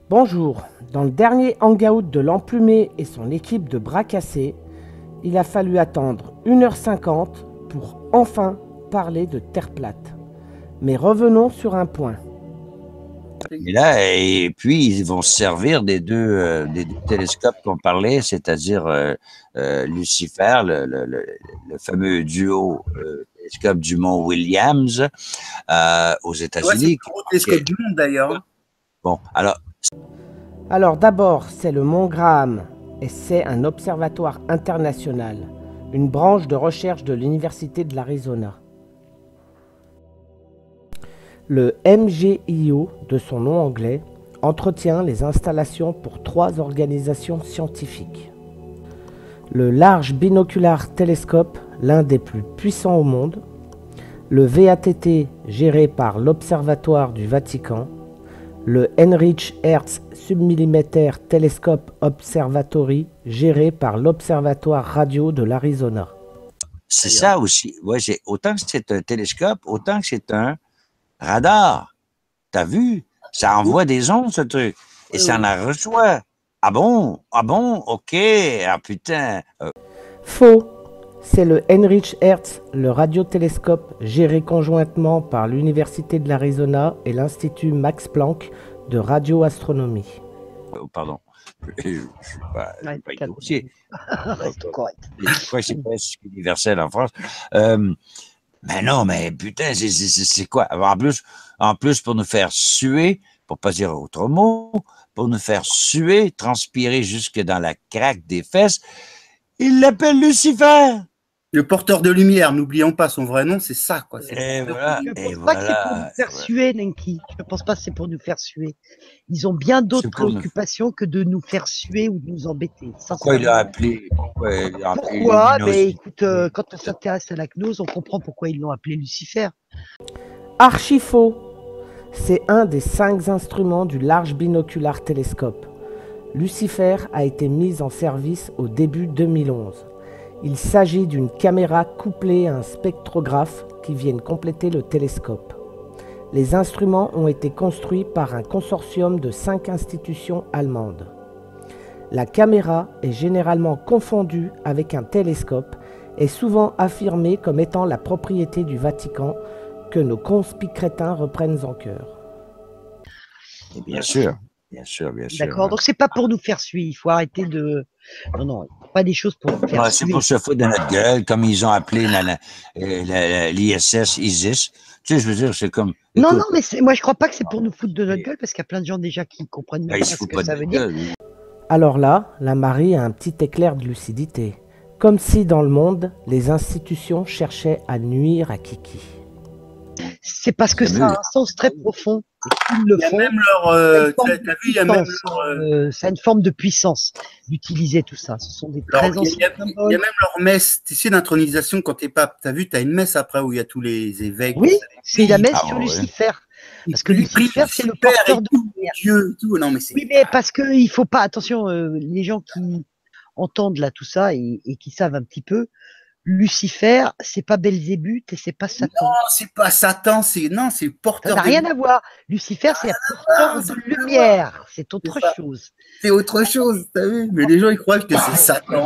Bonjour, dans le dernier hangout de l'Emplumé et son équipe de bras cassés, il a fallu attendre 1h50 pour enfin parler de Terre plate. Mais revenons sur un point. Et là, et puis ils vont se servir des deux télescopes qu'on parlait, c'est-à-dire Lucifer, le fameux duo télescope du mont Williams aux Ouais, c'est États-Unis. le plus gros télescope du monde d'ailleurs. Bon, Alors d'abord, c'est le Mont Graham, et c'est un observatoire international, une branche de recherche de l'Université de l'Arizona. Le MGIO, de son nom anglais, entretient les installations pour 3 organisations scientifiques. Le Large Binocular Telescope, l'un des plus puissants au monde, le VATT géré par l'Observatoire du Vatican, le Heinrich Hertz Submillimeter Telescope Observatory géré par l'Observatoire Radio de l'Arizona. c'est ça aussi. Ouais, autant que c'est un télescope, autant que c'est un radar. T'as vu? Ça envoie des ondes, ce truc. Et ça en reçoit. Ah bon? Ah bon? OK. Ah putain. Faux. C'est le Heinrich Hertz, le radiotélescope géré conjointement par l'Université de l'Arizona et l'Institut Max Planck de radioastronomie. Pardon. Je ne suis pas grossier. Reste correct. Je crois que c'est presque universel en France. Mais non, mais putain, c'est quoi? En plus, pour nous faire suer, pour pas dire autre mot, pour nous faire suer, transpirer jusque dans la craque des fesses, il l'appelle Lucifer. Le porteur de lumière, n'oublions pas son vrai nom, c'est ça, quoi. Et voilà. Je ne pense pas que c'est pour nous faire suer, Nenki. Je ne pense pas que c'est pour nous faire suer. Ils ont bien d'autres préoccupations que de nous faire suer ou de nous embêter. Pourquoi il l'a appelé? Pourquoi? Mais écoute, quand on s'intéresse à la gnose, on comprend pourquoi ils l'ont appelé Lucifer. Archi faux. C'est un des 5 instruments du Large Binocular Telescope. Lucifer a été mis en service au début 2011. Il s'agit d'une caméra couplée à un spectrographe qui viennent compléter le télescope. Les instruments ont été construits par un consortium de 5 institutions allemandes. La caméra est généralement confondue avec un télescope et souvent affirmée comme étant la propriété du Vatican que nos conspicrétins reprennent en cœur. Et bien sûr. Bien sûr. D'accord, donc c'est pas pour nous faire suer, il faut arrêter de... Non, pas des choses pour nous faire suer. C'est pour se foutre de notre gueule, comme ils ont appelé l'ISS ISIS. Tu sais, je veux dire, c'est comme... Non, mais moi je crois pas que c'est pour nous foutre de notre gueule, parce qu'il y a plein de gens déjà qui comprennent pas ce que ça veut dire. Alors là, la Marie a un petit éclair de lucidité. Comme si dans le monde, les institutions cherchaient à nuire à Kiki. C'est parce que ça a un sens très profond. Ils le font. Même leur, t'as vu, il y a même leur, ça a une forme de puissance d'utiliser tout ça. Ce sont des très anciens symboles. Il y a même leur messe, tu sais, d'intronisation quand t'es pape. T'as vu, t'as une messe après où il y a tous les évêques. Oui, c'est la messe sur Lucifer. Parce que Lucifer, c'est le porteur de Dieu, tout. Non, mais c'est. Oui, mais parce que il faut pas, attention, les gens qui entendent là tout ça et qui savent un petit peu, Lucifer, c'est pas Belzébuth et c'est pas Satan. Non, c'est pas Satan, c'est le porteur. Ça n'a rien à voir. Lucifer, c'est un porteur de lumière. C'est autre chose. C'est autre chose, t'as vu? Mais les gens, ils croient que c'est Satan.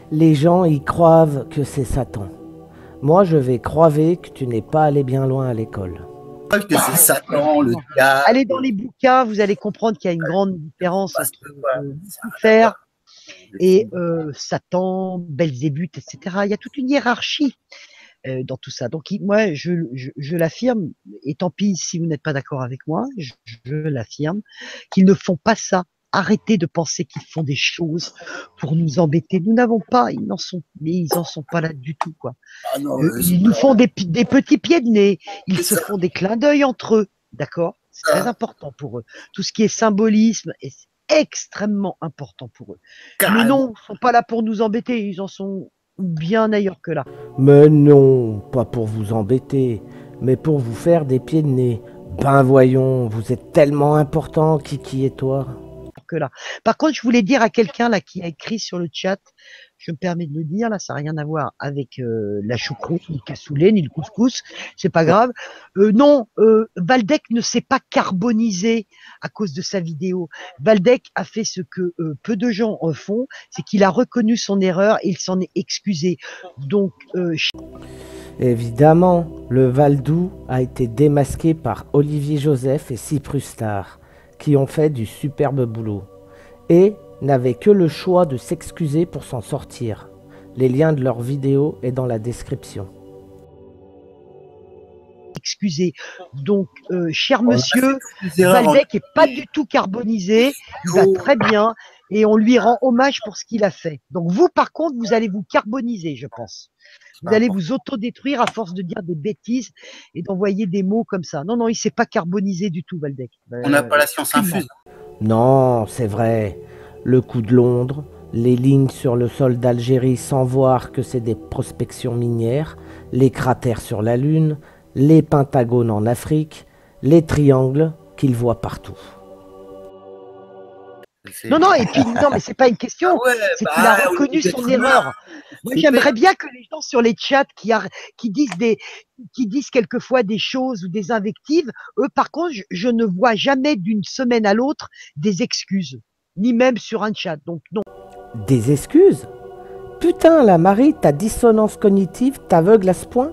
Les gens y croient que c'est Satan. Moi, je vais croiver que tu n'es pas allé bien loin à l'école. Que c'est Satan, le diable. Allez dans les bouquins, vous allez comprendre qu'il y a une grande différence entre Lucifer et Satan, Belzébuth, etc. Il y a toute une hiérarchie dans tout ça. Donc moi, je l'affirme, et tant pis si vous n'êtes pas d'accord avec moi, je l'affirme, qu'ils ne font pas ça. Arrêtez de penser qu'ils font des choses pour nous embêter. Nous n'avons pas, ils en sont pas là du tout, quoi. Ah non, ils nous font des petits pieds de nez. Ils se font des clins d'œil entre eux, d'accord? C'est très important pour eux. Tout ce qui est symbolisme est extrêmement important pour eux. Mais non, ils sont pas là pour nous embêter. Ils en sont bien ailleurs que là. Mais non, pas pour vous embêter, mais pour vous faire des pieds de nez. Ben voyons, vous êtes tellement important, Kiki et toi. Que là. Par contre, je voulais dire à quelqu'un là qui a écrit sur le chat, je me permets de le dire, là, ça n'a rien à voir avec la choucroute, ni le cassoulet, ni le couscous, c'est pas grave. Non, Waldeck ne s'est pas carbonisé à cause de sa vidéo. Waldeck a fait ce que peu de gens font, c'est qu'il a reconnu son erreur et il s'en est excusé. Donc, Évidemment, le Valdou a été démasqué par Olivier Joseph et Cyprus Star, qui ont fait du superbe boulot, et n'avaient que le choix de s'excuser pour s'en sortir. Les liens de leur vidéo est dans la description. excusé. Donc, cher monsieur, Waldeck est pas du tout carbonisé, il va très bien, et on lui rend hommage pour ce qu'il a fait. Donc vous, par contre, vous allez vous carboniser, je pense. Vous allez vous autodétruire à force de dire des bêtises et d'envoyer des mots comme ça. Non, non, il s'est pas carbonisé du tout, Waldeck. On n'a pas la science infuse. Non, c'est vrai. Le coup de Londres, les lignes sur le sol d'Algérie sans voir que c'est des prospections minières, les cratères sur la Lune, les pentagones en Afrique, les triangles qu'il voit partout. Non, non, et puis, non, mais c'est pas une question, c'est qu'il a reconnu son erreur. Moi, j'aimerais bien que les gens sur les chats qui disent quelquefois des choses ou des invectives, eux, par contre, je ne vois jamais d'une semaine à l'autre des excuses, ni même sur un chat, donc non. Des excuses? Putain, la Marie, ta dissonance cognitive t'aveugle à ce point?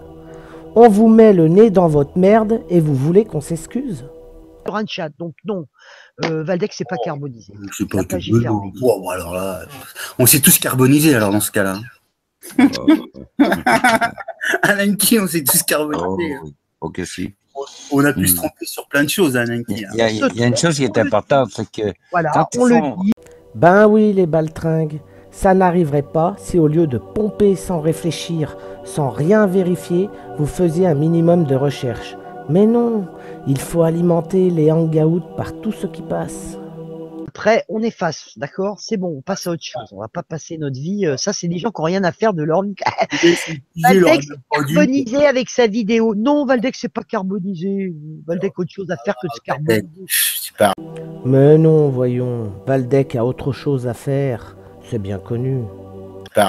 On vous met le nez dans votre merde et vous voulez qu'on s'excuse? Sur un chat, donc non. Waldeck s'est pas carbonisé. Je sais pas, alors là, on s'est tous carbonisés alors dans ce cas-là. Alain Key, on s'est tous carbonisés. Ok, si. On a pu se tromper sur plein de choses, Alain Key. Il y a une chose qui est importante, c'est que voilà, quand on ils le font... dit. Ben oui, les baltringues, ça n'arriverait pas si au lieu de pomper sans réfléchir, sans rien vérifier, vous faisiez un minimum de recherche. Mais non, il faut alimenter les hangouts par tout ce qui passe. Après, on efface, d'accord? C'est bon, on passe à autre chose. On va pas passer notre vie. Ça, c'est des gens qui n'ont rien à faire de leur vie. Waldeck s'est carbonisé avec sa vidéo. Non, Waldeck s'est pas carbonisé. Waldeck a autre chose à faire que de se carboniser. Super. Mais non, voyons, Waldeck a autre chose à faire. C'est bien connu. C'est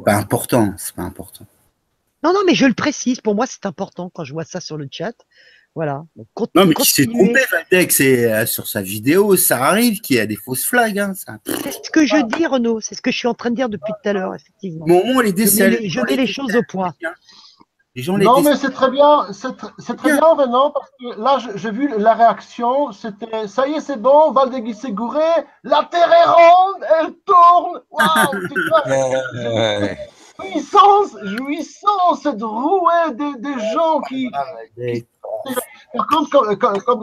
pas important, c'est pas important. Non, non, mais je le précise. Pour moi, c'est important quand je vois ça sur le chat. Voilà. Donc, Non, mais qui s'est trompé, Waldeck, c'est sur sa vidéo, ça arrive qu'il y a des fausses flags. Hein, c'est ce que je dis, Renaud. C'est ce que je suis en train de dire depuis tout à l'heure, effectivement. Bon, on les décèle. Je mets les choses au point. Non, mais c'est très bien, c'est très bien, Renaud, parce que là, j'ai vu la réaction, c'était, ça y est, c'est bon, Waldeck s'est gouré, la terre est ronde, elle tourne, waouh, jouissance de rouer des gens qui... Par contre,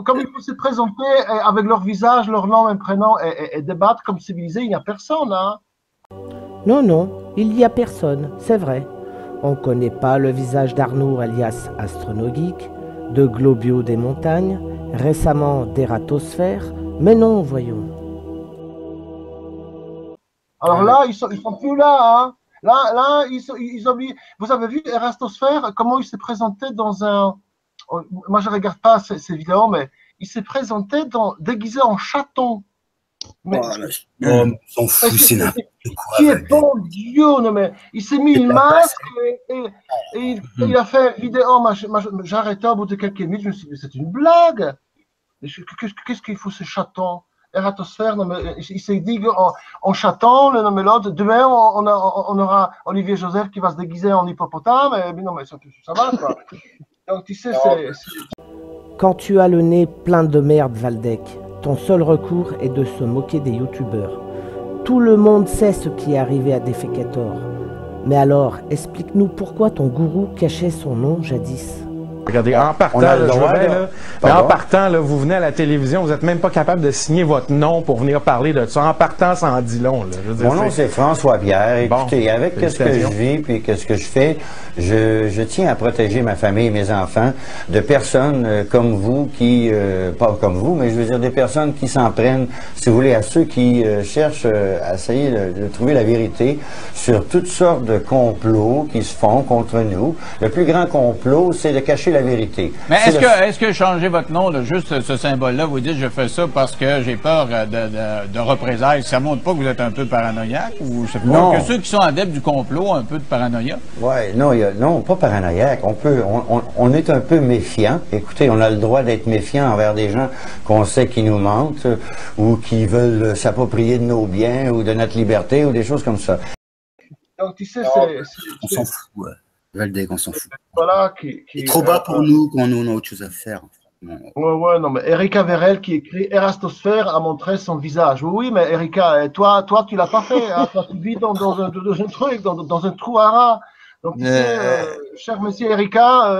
comme il faut se présenter avec leur visage, leur nom et prénom et débattre comme civilisé, il n'y a personne, hein. Non, non, il n'y a personne, c'est vrai. On ne connaît pas le visage d'Arnour alias Astronogeek, de Globio des montagnes, récemment d'Eratosphère, mais non, voyons. Alors là, ils sont plus là, hein. Là, ils ont mis... Vous avez vu Eratosphère, comment il s'est présenté dans un... Moi, je ne regarde pas ces vidéos, mais il s'est présenté déguisé en chaton. Mais, on s'en fout, c'est n'importe quoi. Qui est bon Dieu, non, mais il s'est mis une masque et il a fait une vidéo. J'ai arrêté au bout de quelques minutes, je me suis dit, c'est une blague. Qu'est-ce qu'il faut ce chaton? Eratosphère, non, mais il s'est dit en chaton, non, mais l'autre, demain, on aura Olivier Joseph qui va se déguiser en hippopotame, mais non, mais ça va, quoi. Donc, tu sais, Quand tu as le nez plein de merde, Waldeck, ton seul recours est de se moquer des youtubeurs. Tout le monde sait ce qui est arrivé à Defecator. Mais alors, explique-nous pourquoi ton gourou cachait son nom jadis. Regardez, en partant, en partant, là, vous venez à la télévision, vous n'êtes même pas capable de signer votre nom pour venir parler de ça. En partant, ça en dit long. Là. Je veux dire, mon nom, c'est François Pierre. Écoutez, avec ce que je vis puis ce que je fais, je tiens à protéger ma famille et mes enfants de personnes comme vous qui, pas comme vous, mais je veux dire des personnes qui s'en prennent, si vous voulez, à ceux qui cherchent à essayer de trouver la vérité sur toutes sortes de complots qui se font contre nous. Le plus grand complot, c'est de cacher la vérité. Mais est-ce que changer votre nom, là, juste ce symbole-là, vous dites je fais ça parce que j'ai peur de représailles, ça montre pas que vous êtes un peu paranoïaque ou je sais pas, Non. que ceux qui sont adeptes du complot ont un peu de paranoïa? Ouais, non, non, pas paranoïaque. On est un peu méfiant. Écoutez, on a le droit d'être méfiant envers des gens qu'on sait qui nous mentent ou qui veulent s'approprier de nos biens ou de notre liberté ou des choses comme ça. Donc, tu sais, On s'en fout, ouais. Valdec, on s'en fout. Voilà, C'est trop bas pour nous quand on a autre chose à faire. Ouais, non, mais Erika Verel qui écrit Erastosphère a montré son visage. Oui, mais Erika, toi, tu l'as pas fait. Hein. Toi, tu vis dans un truc, dans un trou à rats. Donc, tu sais, cher monsieur Erika,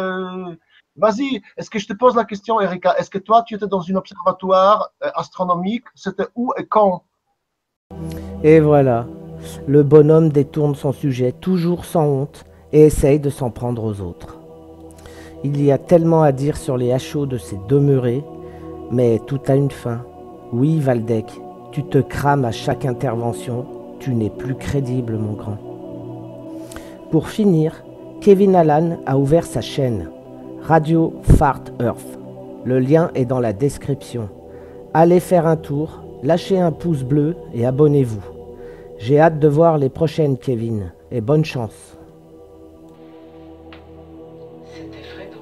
vas-y, est-ce que je te pose la question, Erika? Est-ce que toi, tu étais dans un observatoire astronomique? C'était où et quand? Et voilà, le bonhomme détourne son sujet, toujours sans honte, et essaye de s'en prendre aux autres. Il y a tellement à dire sur les hachos de ces demeurés, mais tout a une fin. Oui, Valdec, tu te crames à chaque intervention, tu n'es plus crédible, mon grand. Pour finir, Kevin Allen a ouvert sa chaîne, Radio Fart Earth. Le lien est dans la description. Allez faire un tour, lâchez un pouce bleu et abonnez-vous. J'ai hâte de voir les prochaines, Kevin, et bonne chance. C'était Fredo.